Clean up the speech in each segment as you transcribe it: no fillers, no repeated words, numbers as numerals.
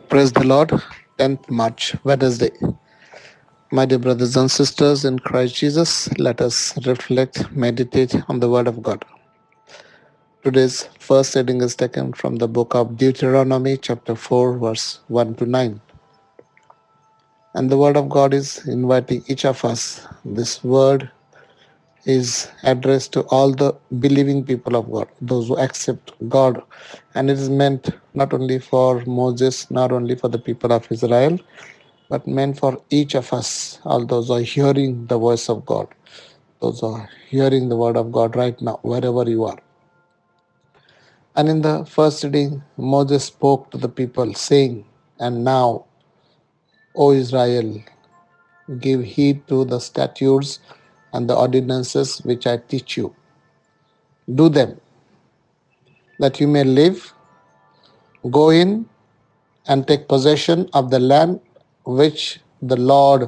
Praise the Lord. 10th March, Wednesday. My dear brothers and sisters in Christ Jesus, let us reflect, meditate on the Word of God. Today's first reading is taken from the book of Deuteronomy, chapter 4, verse 1 to 9. And the Word of God is inviting each of us. This Word is addressed to all the believing people of God, those who accept God. And it is meant not only for Moses, not only for the people of Israel, but meant for each of us, all those who are hearing the voice of God, those who are hearing the word of God right now, wherever you are. And in the first reading, Moses spoke to the people, saying, "And now, O Israel, give heed to the statutes and the ordinances which I teach you. Do them, that you may live, go in and take possession of the land which the Lord,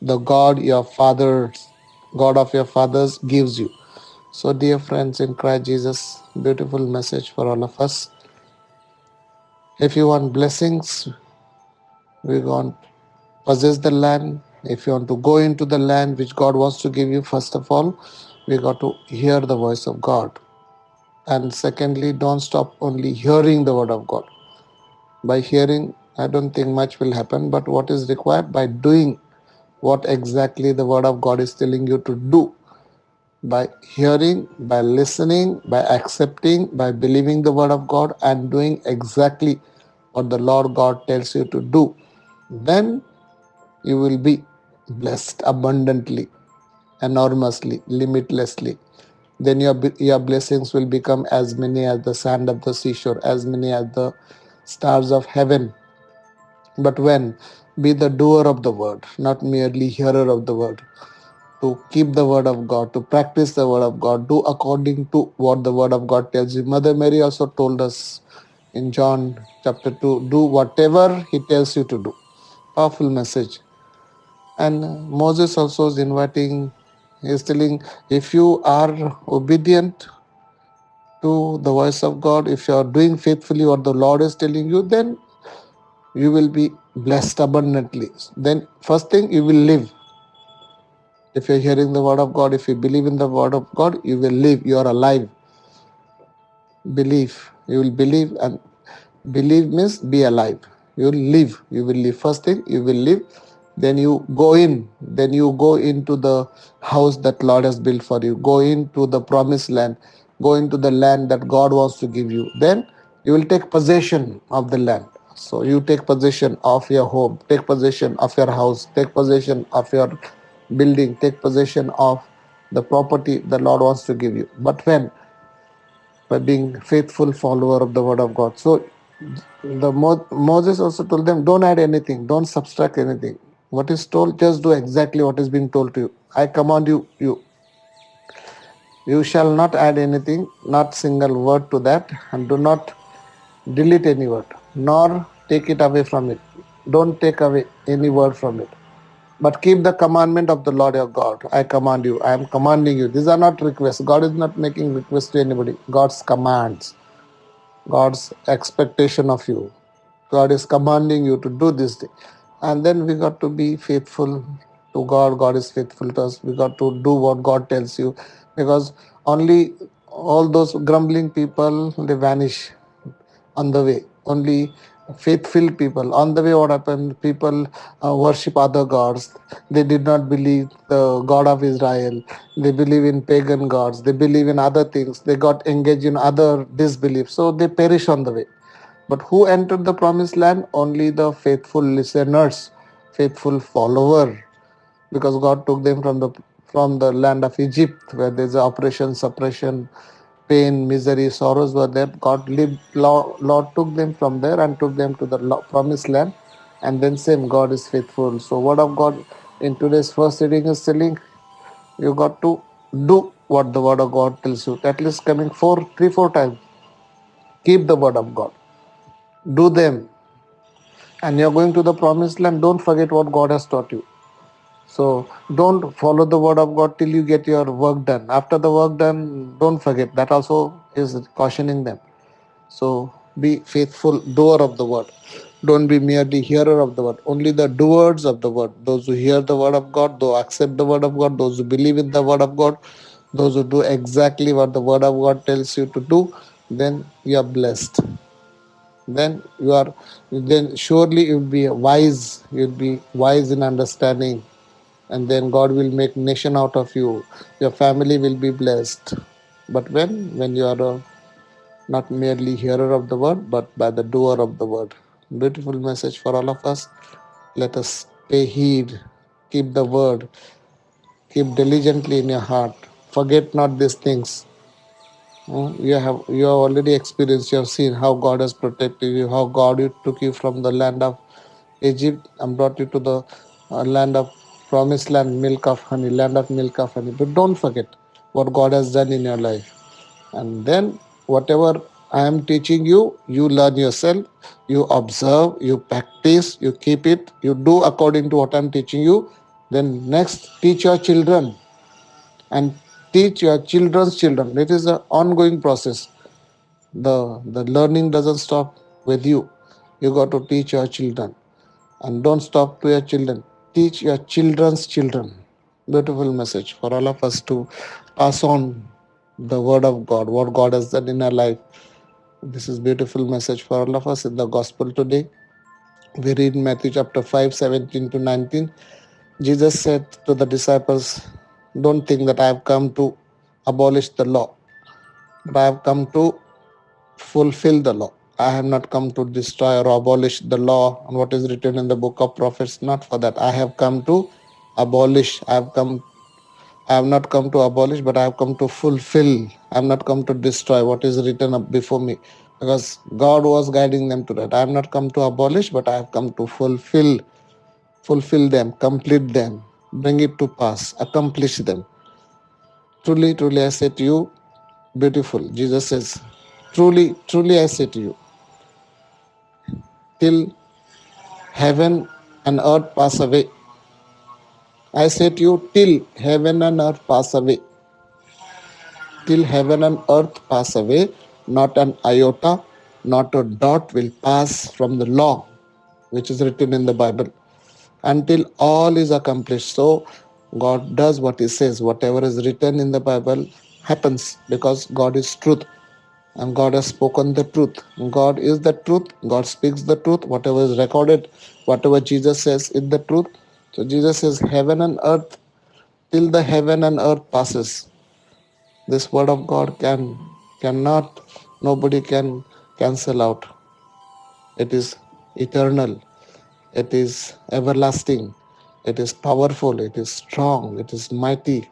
the God of your fathers, gives you." So, dear friends in Christ Jesus, beautiful message for all of us. If you want blessings, we want possess the land. If you want to go into the land which God wants to give you, first of all, we got to hear the voice of God. And secondly, don't stop only hearing the word of God. By hearing, I don't think much will happen, but what is required by doing what exactly the word of God is telling you to do. By hearing, by listening, by accepting, by believing the word of God and doing exactly what the Lord God tells you to do, then you will be blessed abundantly, enormously, limitlessly. Then your blessings will become as many as the sand of the seashore, as many as the stars of heaven. But when? Be the doer of the word, not merely hearer of the word. To keep the word of God, to practice the word of God, do according to what the word of God tells you. Mother Mary also told us in John chapter 2, do whatever he tells you to do. Powerful message. And Moses also is inviting, he is telling, if you are obedient to the voice of God, if you are doing faithfully what the Lord is telling you, then you will be blessed abundantly. Then first thing, you will live. If you're hearing the word of God, if you believe in the word of God, you will live. You are alive. Believe. You will believe, and believe means be alive. You will live. You will live. First thing, you will live. Then you go in. Then you go into the house that Lord has built for you. Go into the promised land. Go into the land that God wants to give you. Then you will take possession of the land. So you take possession of your home, take possession of your house, take possession of your building, take possession of the property the Lord wants to give you. But when? By being faithful follower of the word of God. So Moses also told them, don't add anything, don't subtract anything. What is told, just do exactly what is being told to you. I command you shall not add anything, not single word to that, and do not delete any word, nor take it away from it. Don't take away any word from it. But keep the commandment of the Lord your God. I command you. I am commanding you. These are not requests. God is not making requests to anybody. God's commands. God's expectation of you. God is commanding you to do this thing. And then we got to be faithful to God. God is faithful to us. We got to do what God tells you. Because only all those grumbling people, they vanish on the way. Only faithful people. On the way, what happened? People worship other gods. They did not believe the God of Israel. They believe in pagan gods. They believe in other things. They got engaged in other disbeliefs. So they perish on the way. But who entered the promised land? Only the faithful listeners, faithful follower, because God took them from the land of Egypt, where there's oppression, suppression, pain, misery, sorrows were there. Lord took them from there and took them to the promised land. And then same, God is faithful. So word of God in today's first reading is telling you got to do what the word of God tells you. At least coming 4 times. Keep the word of God. Do them. And you're going to the promised land. Don't forget what God has taught you. So don't follow the word of God till you get your work done. After the work done, don't forget. That also is cautioning them. So be faithful doer of the word. Don't be merely hearer of the word, only the doers of the word. Those who hear the word of God, those who accept the word of God, those who believe in the word of God, those who do exactly what the word of God tells you to do, then you are blessed. Then you are, then surely you'll be wise. You'll be wise in understanding, and then God will make nation out of you. Your family will be blessed. But when you are not merely hearer of the word, but by the doer of the word. Beautiful message for all of us. Let us pay heed, keep the word, keep diligently in your heart. Forget not these things. You have already experienced, you have seen how God has protected you, how God took you from the land of Egypt and brought you to the land of promised land, milk of honey, land of milk of honey. But don't forget what God has done in your life. And then whatever I am teaching you, you learn yourself, you observe, you practice, you keep it, you do according to what I am teaching you. Then next, teach your children and teach your children's children. It is an ongoing process. The learning doesn't stop with you. You got to teach your children, and don't stop to your children. Teach your children's children. Beautiful message for all of us to pass on the word of God, what God has done in our life. This is beautiful message for all of us in the gospel today. We read Matthew chapter 5, 17 to 19. Jesus said to the disciples, don't think that I have come to abolish the law, but I have come to fulfill the law. I have not come to destroy or abolish the law and what is written in the book of prophets. Not for that. I have come to abolish. I have not come to abolish, but I have come to fulfill. I have not come to destroy what is written up before me. Because God was guiding them to that. I have not come to abolish, but I have come to fulfill them, complete them, bring it to pass, accomplish them. Truly, truly, I say to you, beautiful. Jesus says, truly, truly, I say to you, till heaven and earth pass away. I say to you, till heaven and earth pass away, till heaven and earth pass away, not an iota, not a dot will pass from the law which is written in the Bible until all is accomplished. So God does what He says. Whatever is written in the Bible happens because God is truth and God has spoken the truth. God is the truth. God speaks the truth. Whatever is recorded, whatever Jesus says is the truth. So Jesus says, heaven and earth, till the heaven and earth passes. This word of God cannot, nobody can cancel out. It is eternal. It is everlasting. It is powerful. It is strong. It is mighty.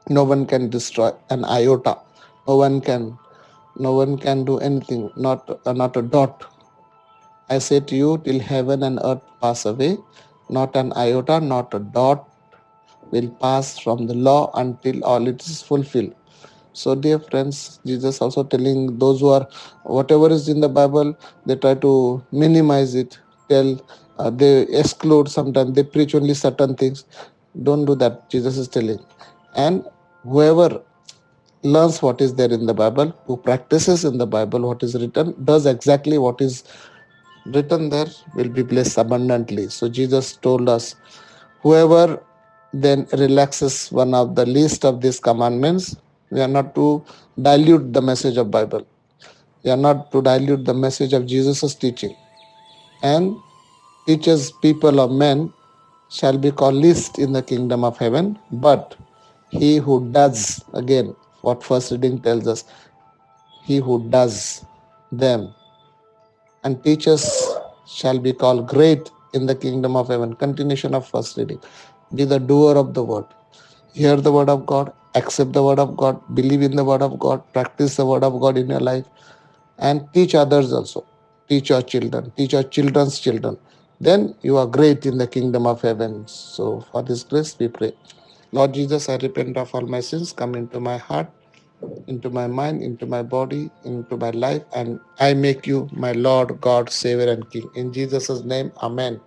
No one can destroy an iota. No one can. No one can do anything. Not a dot. I say to you, till heaven and earth pass away, not an iota, not a dot will pass from the law until all it is fulfilled. So, dear friends, Jesus also telling those who are whatever is in the Bible, they try to minimize it. They exclude sometimes. They preach only certain things. Don't do that. Jesus is telling, and whoever learns what is there in the Bible, who practices in the Bible what is written, does exactly what is written there, will be blessed abundantly. So Jesus told us, whoever then relaxes one of the least of these commandments, we are not to dilute the message of Bible. We are not to dilute the message of Jesus' teaching. And teaches people or men shall be called least in the kingdom of heaven, but he who does, again, what first reading tells us, he who does them and teachers shall be called great in the kingdom of heaven. Continuation of first reading. Be the doer of the word. Hear the word of God, accept the word of God, believe in the word of God, practice the word of God in your life, and teach others also. Teach your children, teach your children's children. Then you are great in the kingdom of heaven. So, for this grace, we pray. Lord Jesus, I repent of all my sins. Come into my heart, into my mind, into my body, into my life, and I make you my Lord, God, Savior, and King. In Jesus' name, Amen.